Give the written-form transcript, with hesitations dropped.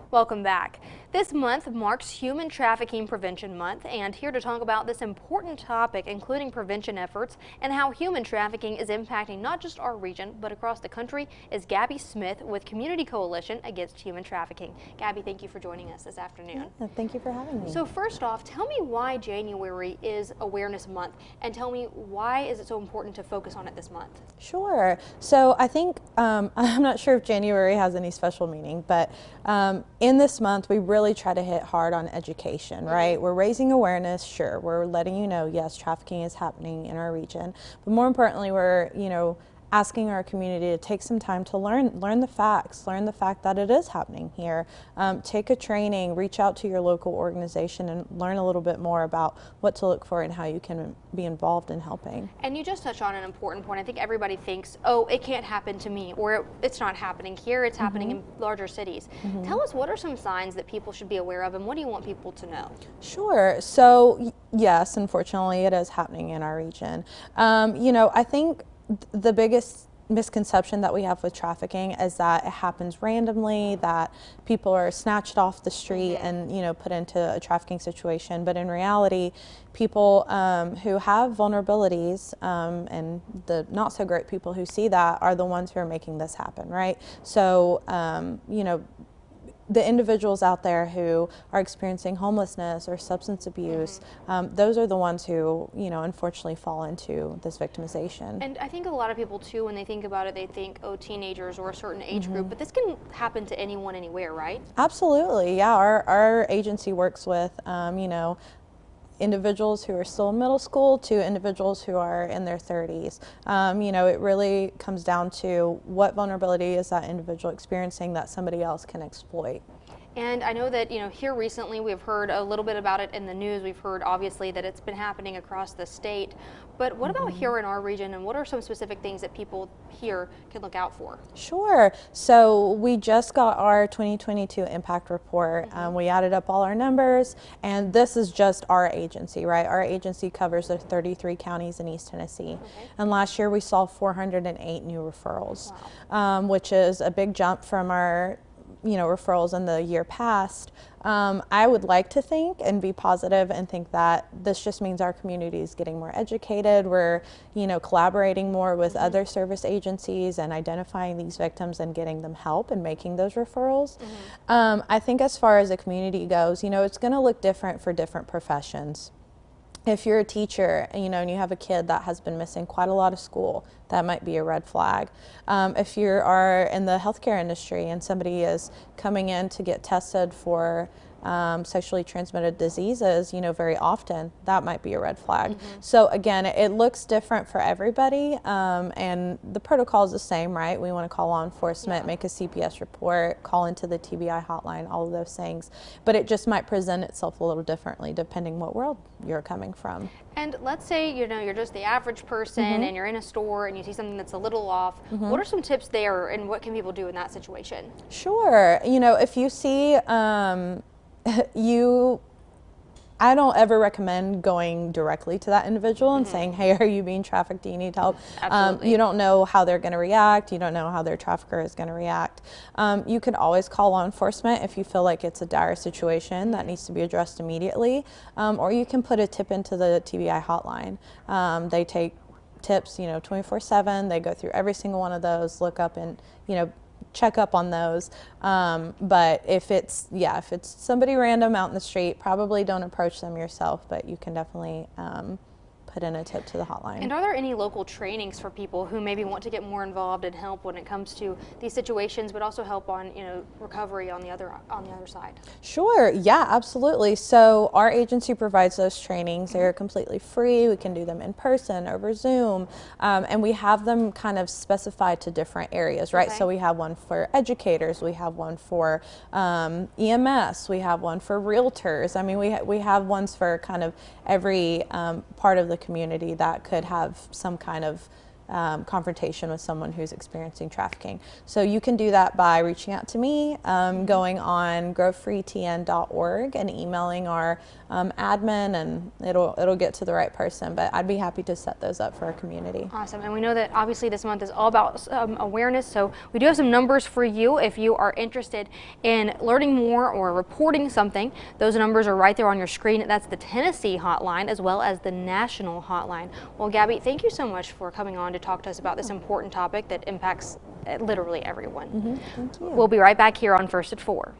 Welcome back. This month marks Human Trafficking Prevention Month, and here to talk about this important topic, including prevention efforts and how human trafficking is impacting not just our region, but across the country, is Gabby Smith with Community Coalition Against Human Trafficking. Gabby, thank you for joining us this afternoon. Yeah, thank you for having me. So first off, tell me why January is Awareness Month, and tell me why is it so important to focus on it this month? Sure. So I think, I'm not sure if January has any special meaning, but in this month we really try to hit hard on education, right? We're raising awareness, sure. We're letting you know, yes, trafficking is happening in our region, but more importantly, we're, asking our community to take some time to learn the facts, learn the fact that it is happening here. Take a training, reach out to your local organization and learn a little bit more about what to look for and how you can be involved in helping. And you just touched on an important point. I think everybody thinks, oh, it can't happen to me, or it's not happening here, it's happening in larger cities. Tell us, what are some signs that people should be aware of, and what do you want people to know? Sure. So yes, unfortunately it is happening in our region. I think the biggest misconception that we have with trafficking is that it happens randomly, that people are snatched off the street and put into a trafficking situation. But in reality, people who have vulnerabilities and the not so great people who see that are the ones who are making this happen, right? So the individuals out there who are experiencing homelessness or substance abuse, those are the ones who, unfortunately fall into this victimization. And I think a lot of people too, when they think about it, they think, oh, teenagers or a certain age group, but this can happen to anyone, anywhere, right? Absolutely, yeah. Our agency works with, individuals who are still in middle school to individuals who are in their 30s. It really comes down to what vulnerability is that individual experiencing that somebody else can exploit. And I know that, here recently we've heard a little bit about it in the news. We've heard obviously that it's been happening across the state. But what about here in our region, and what are some specific things that people here can look out for? Sure. So we just got our 2022 impact report. We added up all our numbers, and this is just our agency, right? Our agency covers the 33 counties in East Tennessee. And last year we saw 408 new referrals, which is a big jump from our referrals in the year past. I would like to think and be positive and think that this just means our community is getting more educated. We're, collaborating more with other service agencies and identifying these victims and getting them help and making those referrals. I think as far as the community goes, it's going to look different for different professions. If you're a teacher, and you have a kid that has been missing quite a lot of school, that might be a red flag. If you are in the healthcare industry and somebody is coming in to get tested for sexually transmitted diseases, very often, that might be a red flag. So again, it looks different for everybody, and the protocol is the same, right? We want to call law enforcement, make a CPS report, call into the TBI hotline, all of those things. But it just might present itself a little differently depending what world you're coming from. And let's say, you're just the average person and you're in a store and you see something that's a little off. What are some tips there, and what can people do in that situation? Sure. If you see I don't ever recommend going directly to that individual and saying, hey, are you being trafficked? Do you need help? Absolutely. You don't know how they're going to react. You don't know how their trafficker is going to react. You can always call law enforcement if you feel like it's a dire situation that needs to be addressed immediately. Or you can put a tip into the TBI hotline. They take tips, 24/7. They go through every single one of those, look up and, check up on those. But if it's somebody random out in the street, probably don't approach them yourself, but you can definitely put in a tip to the hotline. And are there any local trainings for people who maybe want to get more involved and help when it comes to these situations, but also help on recovery on the other side? Sure, yeah, absolutely. So our agency provides those trainings. They're completely free. We can do them in person, over Zoom, and we have them kind of specified to different areas, right? So we have one for educators, we have one for EMS, we have one for realtors. I mean, we have ones for kind of every part of the community that could have some kind of confrontation with someone who's experiencing trafficking. So you can do that by reaching out to me, going on growfreetn.org and emailing our admin, and it'll get to the right person. But I'd be happy to set those up for our community. Awesome. And we know that obviously this month is all about awareness, so we do have some numbers for you if you are interested in learning more or reporting something. Those numbers are right there on your screen. That's the Tennessee hotline as well as the national hotline. Well, Gabby, thank you so much for coming on to talk to us about this important topic that impacts literally everyone. Thank you. We'll be right back here on First at 4.